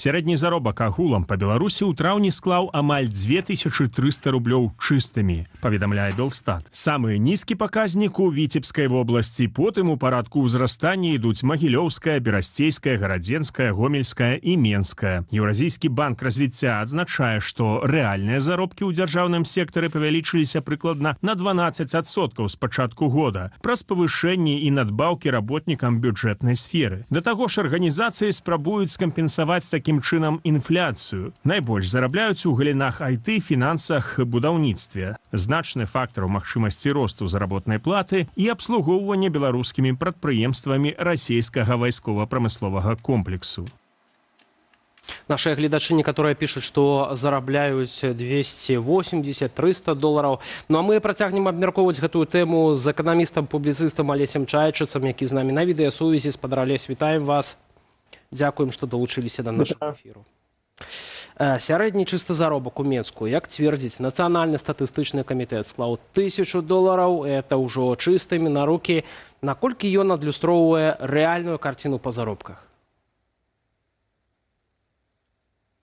Сярэдні заробак агулам па Беларусі ў траўні склаў амаль 2300 рублёў чыстымі, паведамляе Белстат. Самы нізкі паказнік у Віцебскай вобласці, потым у парадку ўзрастання ідуць Магілёўская, Берасцейская, Гарадзенская, Гомельская і Менская. Еўразійскі банк развіцця адзначае, што рэальныя заробкі ў дзяржаўным сектары павялічыліся прыкладна на 12% з пачатку года, праз павышэнні і надбаўкі работнікам бюджэтнай сферы. Да таго ж арганізацыі спрабуюць скампенсаваць такім чынам інфляцыю. Найбольш зарабляюць у галінах IT, фінансах, будаўніцтве. Значны фактар у магчымасці росту заработнай платы і абслугоўвання беларускімі прадпрыемствамі расійскага вайскова-прамысловага комплексу. Наши гледачи некоторые пишут, что зарабляют 280-300 долларов. Ну а мы працягнем абмяркоўваць гэтую тэму з эканамістам-публіцыстам Алесем Чайчыцам, які з намі на відэасувязі. Спадар Алесь, вітаем вас. Дзякуем, што далучыліся да нашага эфіру. Сярэдні чысты заробак у Менску, як цвердзіць Нацыянальны статыстычны камітэт, склаў 1000 долларов, это ўжо чыстымі на рукі. Наколькі ён адлюстроўвае рэальную карціну па заробках?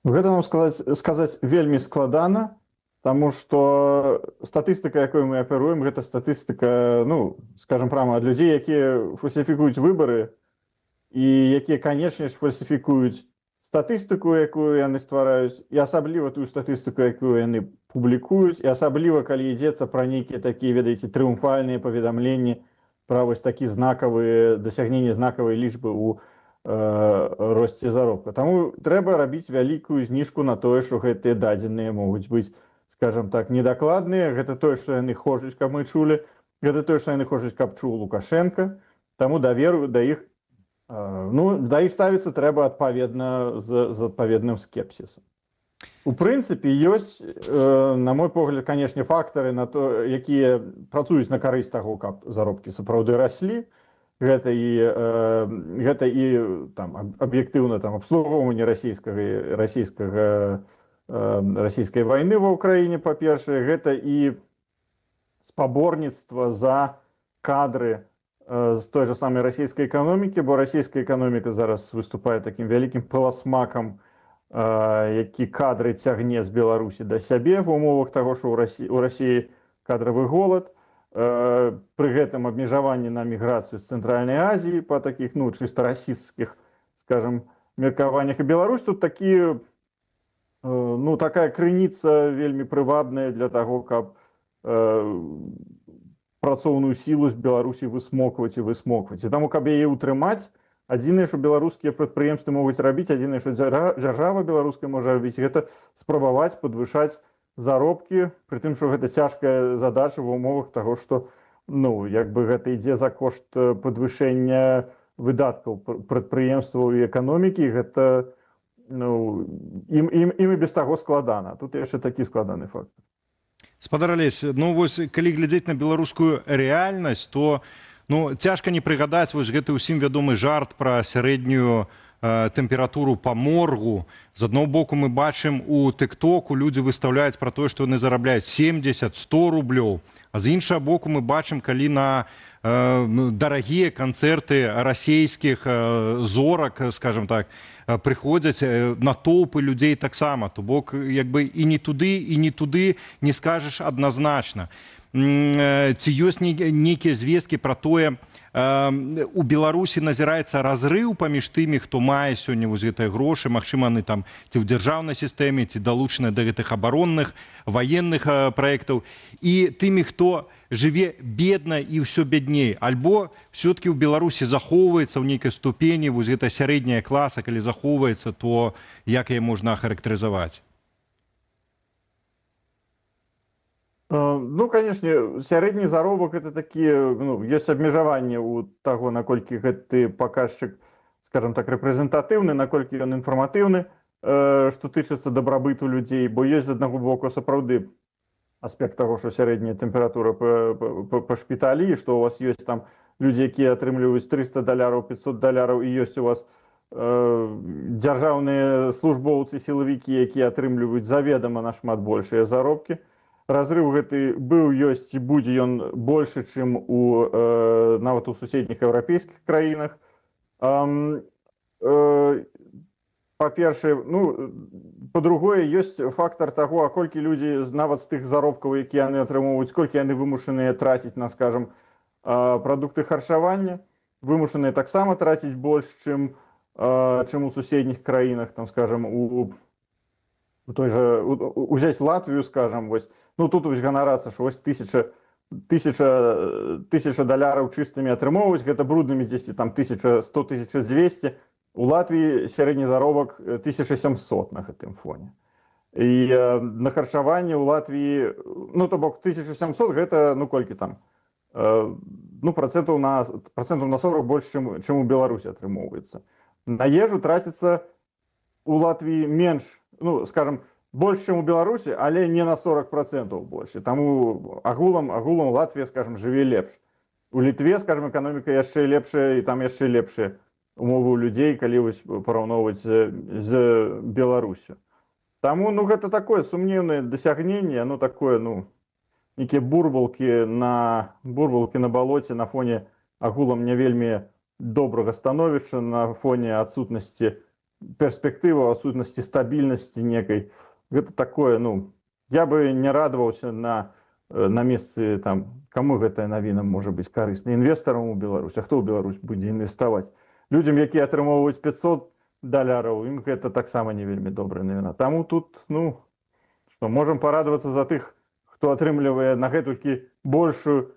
Гэта нам сказаць вельмі складана, таму што статыстыка, якой мы аперуем, гэта статыстыка, ну, скажам прямо, ад людзей, якія фальсіфікуюць выбары і якія, канечне ж, фальсіфікуюць статыстыку, якую яны ствараюць, і асабліва тую статыстыку, якую яны публікуюць, і асабліва, калі ідзецца пра нейкія такія, ведаеце, трыумфальныя паведамленні пра вось такі знакавыя, дасягненне знакавай лічбы ў росце заробка. Таму трэба рабіць вялікую зніжку на тое, што гэтыя дадзеныя могуць быць, скажам так, недакладныя. Гэта тое, што яны хочуць, каб мы чулі. Гэта тое, што яны хочуць, каб чуў Лукашенка. Таму даверу да іх, да іх ставіцца трэба адпаведна з адпаведным скепсісам. У прынцыпе, ёсць, на мой погляд, канешне, фактары, якія працуюць на карысць таго, каб заробкі сапраўды раслі. Гэта і аб'ектыўна абслугоўванне расійскай вайны ва ўкраіне, па-першае, гэта і спаборніцтва за кадры з той жа самай расійскай эканомікі, бо расійская эканоміка зараз выступае такім вялікім паласмакам, які кадры цягне з Беларусі да сябе в умовах таго, што ў Расіі кадравы голад. Пры гэтым абмежаванні на міграцыю з Цэнтральнай Азіі па такіх, чыста расійскіх, скажам, меркаваннях. І Беларусь тут такая крыніца вельмі прывабная для таго, каб працоўную сілу з Беларусі высмокваць. І таму, каб яе ўтрымаць, адзінае, што беларускія прадпрыемствы могуць рабіць, адзінае, што дзяржава беларуская можа рабіць, гэта спрабаваць падвышаць заробкі, пры тым, што гэта цяжкая задача ва ўмовах таго, што гэта ідзе за кошт падвышэння выдаткаў прадпрыемстваў і эканомікі, гэта ім і без таго складана. Тут яшчэ такі складаны фактор. Спадар Алесь, калі глядзець на беларускую рэальнасць, то цяжка не прыгадаць гэты ўсім вядомы жарт пра сярэднюю тэмпературу па моргу. З аднаго боку мы бачым у тык-току людзі выстаўляюць пра тое, што яны зарабляюць 70-100 рублёў. А з іншага боку мы бачым, калі на дарагія канцэрты расійскіх зорак, скажам так, прыходзяць натоўпы людзей таксама. То бок, і не туды не скажаш адназначна. Ці ёсць нейкія звесткі пра тое, у Беларусі назіраецца разрыў паміж тымі, хто мае сёння гэтыя грошы, магчыма, яны там ці ў дзяржаўнай сістэме, ці далучаны да гэтых абаронных, ваенных праектаў, і тымі, хто жыве бедна і ўсё бядней. Альбо все-таки ў Беларусі захоўваецца ў нейкай ступені гэта сярэдняя класа, калі захоўваецца, то як яе можна ахарактарызаваць? Канешне, сярэдні заробак это такі, ёсць абмежаванне ў таго, наколькі гэты паказчык, скажам так, рэпрэзентатыўны, наколькі ён інфарматыўны, што тычыцца дабрабыту людзей, бо ёсць з аднаго боку сапраўды аспект таго, што сярэдняя тэмпература па шпіталі, што у вас ёсць там людзі, якія атрымліваюць 300 долларов, 500 долларов, і ёсць у вас дзяржаўныя службоўцы, сілавікі, якія атрымліваюць заведама нашмат большыя заробкі. Разрыв гэты быў, ёсць і будзе ён большы, чым нават у суседніх еўрапейскіх краінах. па-першае, ну, па-другое, ёсць фактар таго, а колькі людзі нават з тых заробкаў, якія яны атрымоўваюць, колькі яны вымушаныя траціць на, скажам, прадукты харчавання, вымушаныя таксама траціць больш, чым у суседніх краінах, там, скажам, у той жа, узяць Латвію, скажам, вось, ну, тут вось ганарацца, што вось тысяча даляраў чыстымі атрымоўваюць, гэта бруднымі дзесьці там 1100-1200, у Латвіі сярэдні заробак 1700 на гэтым фоне. І на харчаванне ў Латвіі, ну, то бок 1700 гэта, ну, колькі там, ну, процентаў на 40 больш, чым у Беларусі атрымоўваецца. На ежу траціцца у Латвіі менш, ну, скажам, больш, чым у Беларусі, але не на 40% больш. Таму агулам Латвія, скажам, жыве лепш. У Літве, скажам, эканоміка яшчэ лепшая, і там яшчэ лепшыя умовы ў людзей, калі вось параўноўваць з Беларусю. Таму, ну, гэта такое сумнеўнае дасягненне, ну, такое, ну, нейкія бурбалкі на балоце на фоне агулам не вельмі добрага становішча, на фоне адсутнасці перспектывы, адсутнасці стабільнасці некай. Гэта такое, ну, я бы не радаваўся на месцы, там, каму гэтая навіна можа быць карысна. Інвестарам у Беларусь, а хто ў Беларусь будзе інвеставаць? Людзям, якія атрымоўваюць 500 даляраў, ім гэта таксама не вельмі добрая навіна. Таму тут, ну, што, можам парадавацца за тых, хто атрымлівае на гэтулькі большы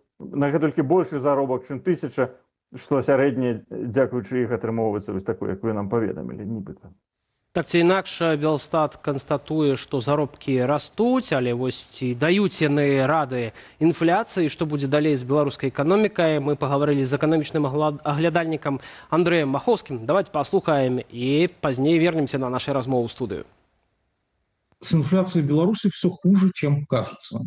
заробак, чым 1000, што сярэдне, дзякуючы іх, атрымоўваецца вось такое, як вы нам паведамілі, нібыта. Так ці інакш, Белстат канстатуе, што заробкі растуць, але вось ці даюць яны рады інфляцыі, што будзе далей з беларускай эканомікай. Мы пагаварылі з эканамічным аглядальнікам Андрэем Махоўскім. Давайте паслухаем і пазней вернемся на нашу размову ў студыю. С инфляцией в Беларуси все хуже, чем кажется.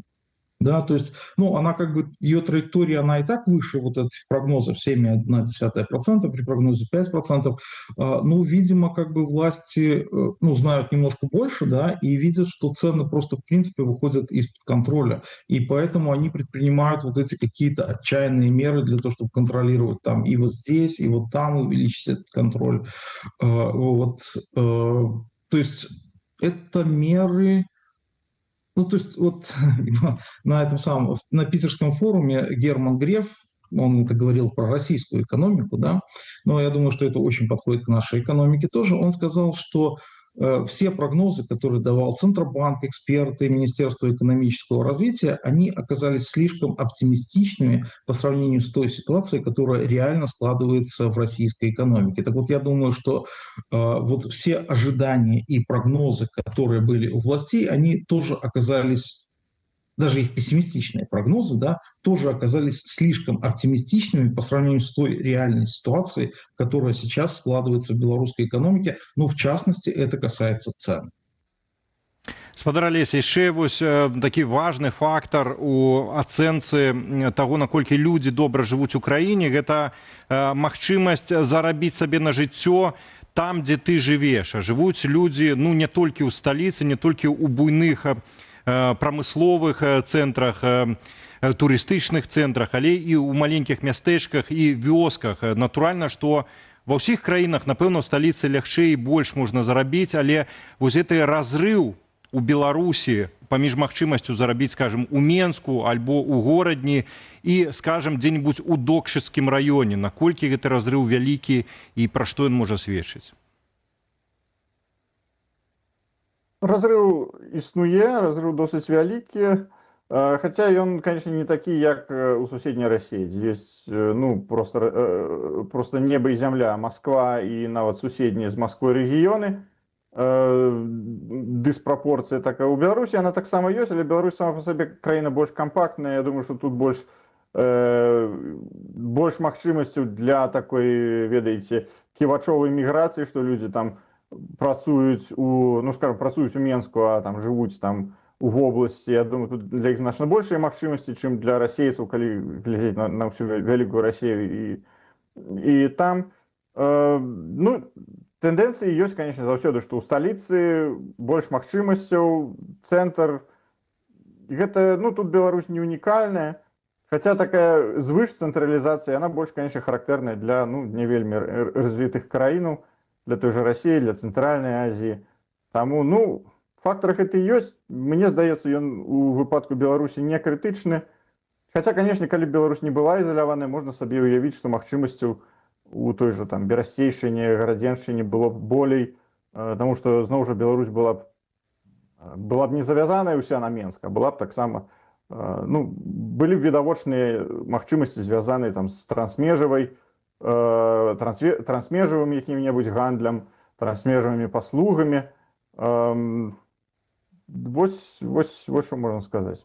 Да, то есть, ну, она как бы, ее траектория, она и так выше вот этих прогнозов 7,1%, при прогнозе 5%. Ну, видимо, как бы власти, ну, знают немножко больше, да, и видят, что цены просто, в принципе, выходят из-под контроля. И поэтому они предпринимают вот эти какие-то отчаянные меры для того, чтобы контролировать там и вот здесь, и вот там увеличить этот контроль. Вот, то есть, это меры... Ну, то есть, вот на этом самом, на Питерском форуме Герман Греф, он это говорил про российскую экономику, да, но я думаю, что это очень подходит к нашей экономике тоже. Он сказал, что все прогнозы, которые давал Центробанк, эксперты, Министерство экономического развития, они оказались слишком оптимистичными по сравнению с той ситуацией, которая реально складывается в российской экономике. Так вот, я думаю, что вот все ожидания и прогнозы, которые были у властей, они тоже оказались, даже их пессимистичные прогнозы, да, тоже оказались слишком оптимистичными по сравнению с той реальной ситуацией, которая сейчас складывается в белорусской экономике. Ну, в частности, это касается цен. Спадар Алесь, яшчэ вось такі важны фактар у ацэнцы таго, наколькі людзі добра жывуць у краіне, гэта магчымасць зарабіць сабе на жыццё там, дзе ты жывеш. А жывуць людзі, ну, не толькі ў сталіцы, не толькі ў буйных прамысловых цэнтрах, турыстычных цэнтрах, але і ў маленькіх мястэчках і вёсках. Натуральна, што ва ўсіх краінах, напэўна, у сталіцы лягчэй і больш можна зарабіць, але вось гэты разрыў у Беларусі паміж магчымасцю зарабіць, скажем, у Менску альбо у горадні і, скажем, дзе-небудзь у Докшыцкім раёне, наколькі гэты разрыў вялікі і пра што ён можа сведчыць? Разрыў існуе, разрыў досыць вялікі, хаця ён, конечно, не такі, як у суседняй Расіі, дзе ёсць, ну, просто неба і зямля, Масква і нават суседнія з Масквой рэгіёны. Дыспрапорцыя такая ў Беларусі, яна таксама ёсць, але Беларусь сама па сабе краіна больш кампактная. Я думаю, што тут больш магчымасцяў для такой, ведаеце, ківачовай міграцыі, што людзі там працуюць у, ну, скажем, працуюць у Менску, а там жывуць там у вобласці. Я думаю, тут для іх значна большыя магчымасці, чым для расейцаў, калі глядзець на ўсю вялікую Расію. І там, ну, тэндэнцыі ёсць, конечно, заўсёды, што ў сталіцы больш магчымасцяў, цэнтр. Гэта, ну, тут Беларусь не унікальная, хаця такая звыш цэнтралізацыя, яна больш, конечно, характэрная для, ну, не вельмі развітых краінаў. для той же России, для Центральной Азии. Таму, ну, фактор гэты ёсць. Мне здаецца, ён у выпадку Беларусі не крытычны. Хаця, канешне, калі Беларусь не была ізаляваная, можна сабе ўявіць, што магчымасцяў у той же там Берасцейшчыне, Гарадзеншчыне было б болей, таму што зноў жа Беларусь была б не завязаная ўся на Менск, а была б таксама, ну, былі б відавочныя магчымасці, звязаныя там з трансмежавай, трансмежавым якім-небудзь гандлем, трансмежавымі паслугамі. Вось што можна сказаць.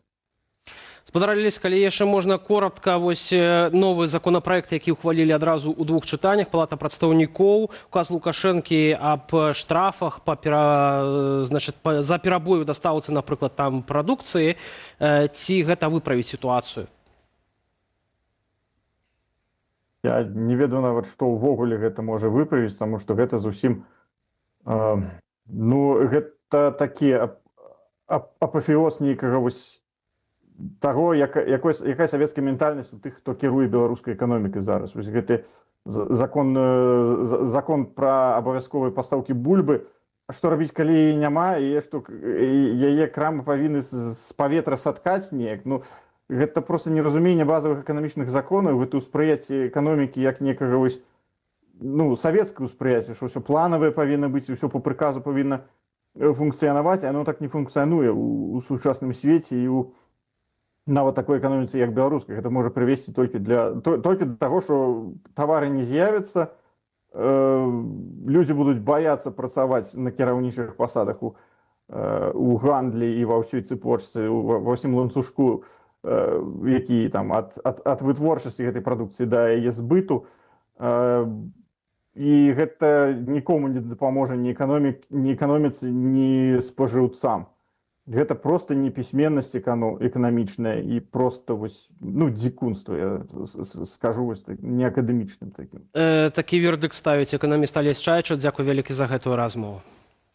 Спадар Алесь, калі яшчэ можна коротка, вось новы законапраект, які ўхвалілі адразу ў двух чытаннях, Палата прадстаўнікоў, указ Лукашэнкі аб штрафах за перабой у дастаўцы, напрыклад, там прадукцыі, ці гэта выправіць сітуацыю? Я не ведаю нават, што ўвогуле гэта можа выправіць, таму што гэта зусім, ну, гэта такі апафеоз нейкага вось таго, якая савецкая ментальнасць у тых, хто кіруе беларускай эканомікай зараз. Вось гэты закон пра абавязковыя пастаўкі бульбы, што рабіць, калі яе няма, і што яе крамы павінны з паветра саткаць неяк. Ну, гэта проста неразуменне базавых эканамічных законаў, гэта ўспрыяцце эканомікі як некага вось, ну, савецкае ўспрыяцце, што ўсё планавае павінна быць, ўсё по прыказу павінна функцыянаваць, а оно так не функцыянуе ў сучасным свеце і ў нават такой эканоміцы, як беларускай. Гэта можа прывесці толькі да таго, што тавары не з'явяцца, людзі будуць баяцца працаваць на кіраўнічых пасадах у гандлі і ва ўсёй цепочцы, ва ўсім ланцужку, які там ад вытворчасці гэтай прадукцыі да яе збыту. І гэта нікому не дапаможа ні эканоміцы, ні спажыўцам. Гэта проста непісьменнасць эканамічная і проста вось, ну, дзікунства, я скажу вось так, неакадэмічным такім. Такі вердыкт ставіць эканаміст Алесь Чайча. Дзякуй вялікі за гэтую размову.